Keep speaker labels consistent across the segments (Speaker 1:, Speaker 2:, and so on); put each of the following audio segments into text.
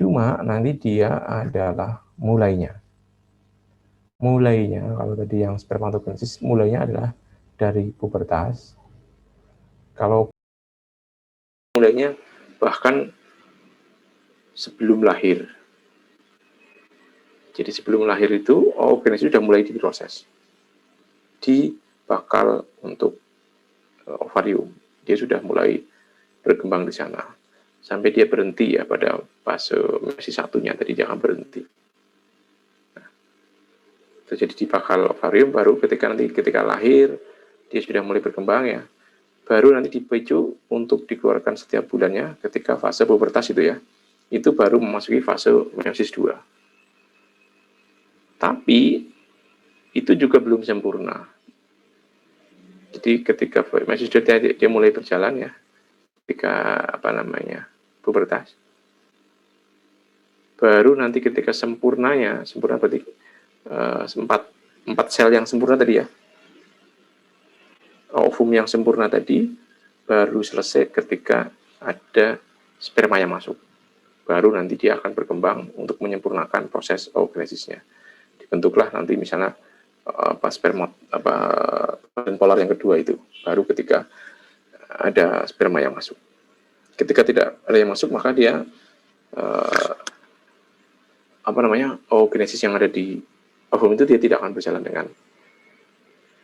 Speaker 1: Cuma nanti dia adalah mulainya. Mulainya, kalau tadi yang spermatogenesis, mulainya adalah dari pubertas. Kalau mulainya bahkan sebelum lahir. Jadi sebelum lahir itu, oogenesis sudah mulai diproses. Di bakal untuk ovarium. Dia sudah mulai berkembang di sana. Sampai dia berhenti ya pada fase meiosis satunya, tadi jangan berhenti. Terjadi di bakal ovarium, baru ketika lahir dia sudah mulai berkembang ya, baru nanti dipicu untuk dikeluarkan setiap bulannya ketika fase pubertas itu ya, itu baru memasuki fase meiosis 2. Tapi itu juga belum sempurna. Jadi ketika meiosis 2 dia mulai berjalan ya, ketika pubertas, baru nanti ketika sempurna berarti 4 sel yang sempurna tadi ya, ovum yang sempurna tadi baru selesai ketika ada sperma yang masuk. Baru nanti dia akan berkembang untuk menyempurnakan proses oogenesisnya. Dibentuklah nanti misalnya polar yang kedua itu, baru ketika ada sperma yang masuk. Ketika tidak ada yang masuk, maka dia oogenesis yang ada di ovum itu dia tidak akan berjalan dengan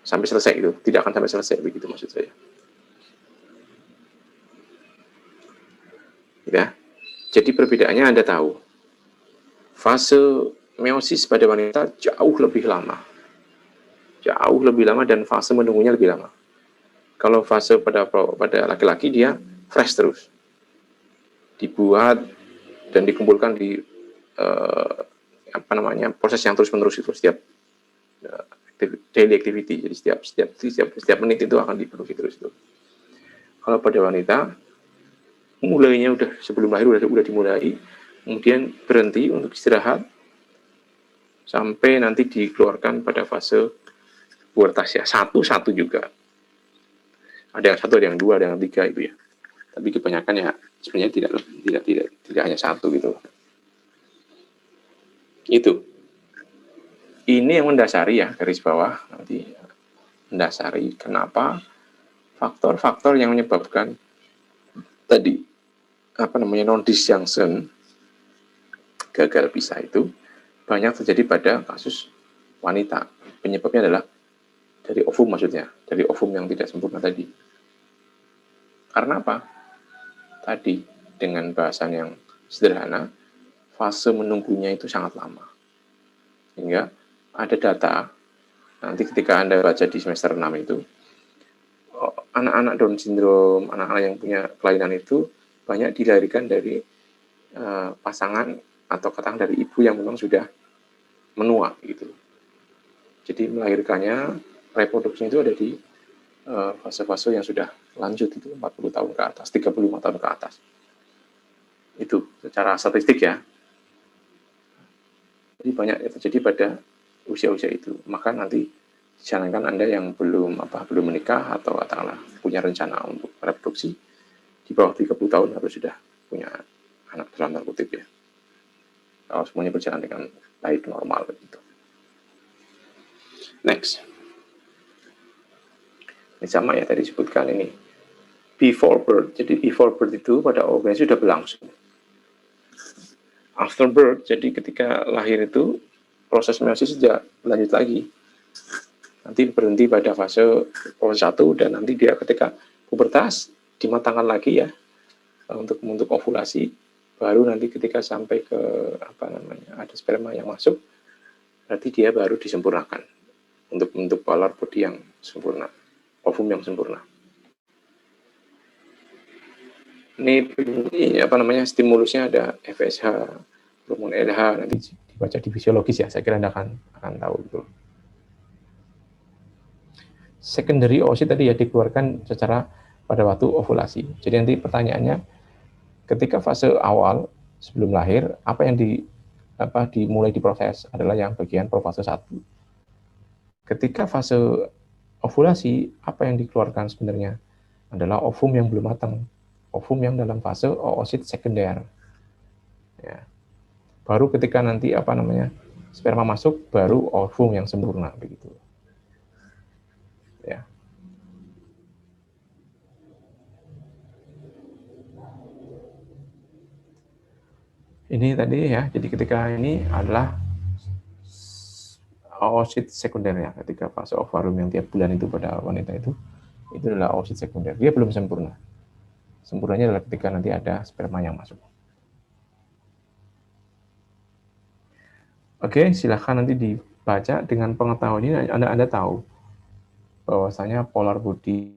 Speaker 1: sampai selesai itu, tidak akan sampai selesai, begitu maksud saya. Ya. Jadi perbedaannya Anda tahu. Fase meiosis pada wanita jauh lebih lama. Jauh lebih lama dan fase menunggunya lebih lama. Kalau fase pada laki-laki dia fresh terus. Dibuat dan dikumpulkan di proses yang terus-menerus itu setiap daily activity. Jadi setiap menit itu akan dipenuhi terus itu. Kalau pada wanita mulainya udah sebelum lahir udah dimulai, kemudian berhenti untuk istirahat sampai nanti dikeluarkan pada fase pubertas ya, satu juga. Ada yang 1, ada yang 2, ada yang 3 itu ya. Tapi kebanyakan ya sebenarnya tidak hanya 1 gitu. Itu. Ini yang mendasari ya, garis bawah nanti mendasari kenapa faktor-faktor yang menyebabkan tadi non-disjunction gagal pisah itu banyak terjadi pada kasus wanita. Penyebabnya adalah dari ovum, maksudnya dari ovum yang tidak sempurna tadi. Karena apa? Tadi dengan bahasan yang sederhana, fase menunggunya itu sangat lama. Sehingga ada data nanti ketika Anda baca di semester 6 itu, anak-anak Down syndrome, anak-anak yang punya kelainan itu banyak dilahirkan dari pasangan atau katakan dari ibu yang memang sudah menua gitu. Jadi melahirkannya, reproduksinya itu ada di fase-fase yang sudah lanjut itu 40 tahun ke atas, 35 tahun ke atas. Itu secara statistik ya. Jadi banyak terjadi pada usia-usia itu. Maka nanti disarankan Anda yang belum menikah atau katakanlah punya rencana untuk reproduksi di bawah 30 tahun harus sudah punya anak dalam tanda kutip ya. Kalau semuanya berjalan dengan baik, normal begitu. Next. Ini sama ya tadi disebutkan ini. Before birth. Jadi before birth itu pada oogenesis sudah berlangsung. After birth, jadi ketika lahir itu proses meiosis sudah lanjut lagi. Nanti berhenti pada fase 1 dan nanti dia ketika pubertas dimatangkan lagi ya untuk ovulasi, baru nanti ketika sampai ke ada sperma yang masuk, berarti dia baru disempurnakan untuk bentuk polar body yang sempurna, ovum yang sempurna. Ini stimulusnya ada FSH, hormon LH, nanti dibaca di fisiologis ya, saya kira Anda akan tahu itu. Secondary oocyte tadi ya dikeluarkan secara pada waktu ovulasi. Jadi nanti pertanyaannya, ketika fase awal sebelum lahir, apa yang dimulai diproses adalah yang bagian profase 1. Ketika fase ovulasi, apa yang dikeluarkan sebenarnya adalah ovum yang belum matang, ovum yang dalam fase oocyte sekunder. Ya. Baru ketika nanti sperma masuk, baru ovum yang sempurna begitu. Ya. Ini tadi ya, jadi ketika ini adalah oosit sekunder ya, ketika fase ovarium yang tiap bulan itu pada wanita itu adalah oosit sekunder. Dia belum sempurna. Sempurnanya adalah ketika nanti ada sperma yang masuk. Oke, silahkan nanti dibaca dengan pengetahuan ini Anda tahu bahwasanya polar body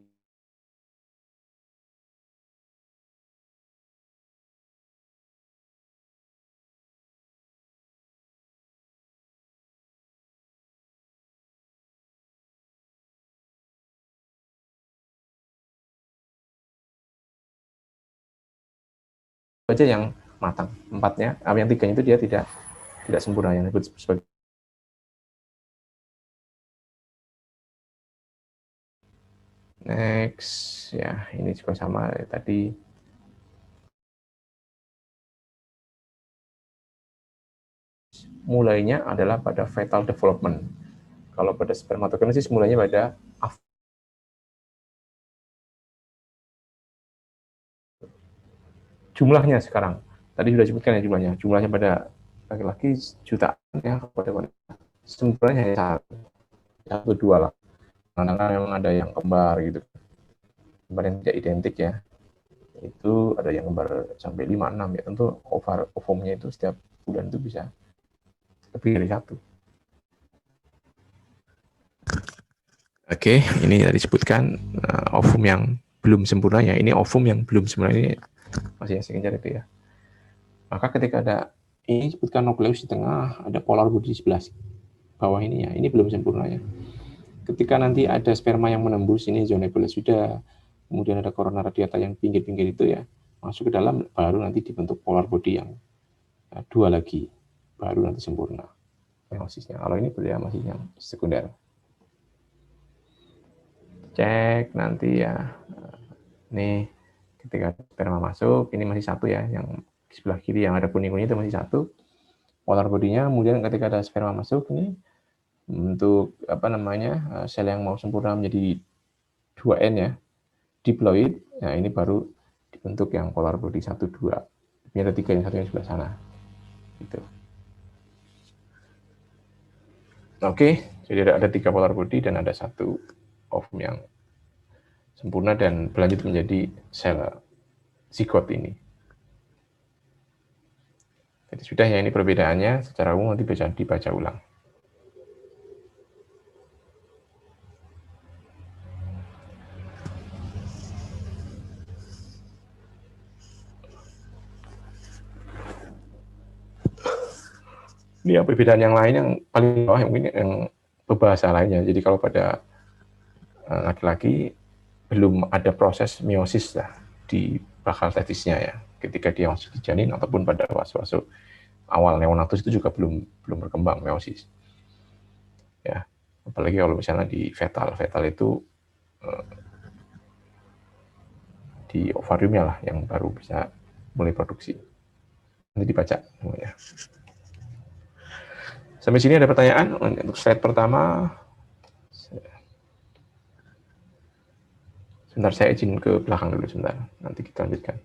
Speaker 1: aja yang matang, empatnya, yang tiganya itu dia tidak sempurna, yang disebut sebagai next ya. Ini juga sama tadi. Mulainya adalah pada fetal development. Kalau pada spermatogenesis mulainya pada jumlahnya sekarang. Tadi sudah disebutkan ya jumlahnya. Jumlahnya pada laki-laki jutaan ya, pada wanita sempurnanya hanya satu dua lah. Karena memang ada yang kembar gitu. Kembar yang tidak identik ya. Itu ada yang kembar sampai 5 6 ya. Tentu ovumnya itu setiap bulan itu bisa lebih dari satu. Oke, ini tadi disebutkan ovum yang belum sempurna ya. Ini ovum yang belum sempurna, ini masih sekejar itu ya. Maka ketika ada ini disebutkan nukleus di tengah, ada polar body di sebelah bawah ini ya. Ini belum sempurna ya. Ketika nanti ada sperma yang menembus ini zona nebula sudah, kemudian ada corona radiata yang pinggir-pinggir itu ya, masuk ke dalam, baru nanti dibentuk polar body yang dua lagi, baru nanti sempurna meiosisnya. Kalau ini berarti masih yang sekunder. Cek nanti ya. Nih, ketika sperma masuk, ini masih satu ya, yang di sebelah kiri yang ada kuning-kuning itu masih satu. Polar body-nya, kemudian ketika ada sperma masuk, ini untuk sel yang mau sempurna menjadi 2N ya, diploid. Nah, ini baru dibentuk yang polar body 1 2. Ini ada 3, yang satu yang sebelah sana. Gitu. Oke, jadi ada 3 polar body dan ada 1 ovum yang sempurna dan berlanjut menjadi sel zigot ini. Jadi sudah ya, ini perbedaannya secara umum, nanti bisa dibaca ulang. Ini perbedaan yang lain yang paling bawah mungkin yang berbahasa lainnya. Jadi kalau pada laki-laki belum ada proses meiosis lah di bakal testisnya ya, ketika dia masih di janin ataupun pada fase awal neonatus itu juga belum berkembang meiosis. Ya, apalagi kalau misalnya di fetal itu di ovariumnya lah yang baru bisa mulai produksi. Nanti dibaca semuanya. Sampai sini ada pertanyaan untuk slide pertama. Sebentar, saya izin ke belakang dulu sebentar. Nanti kita lanjutkan.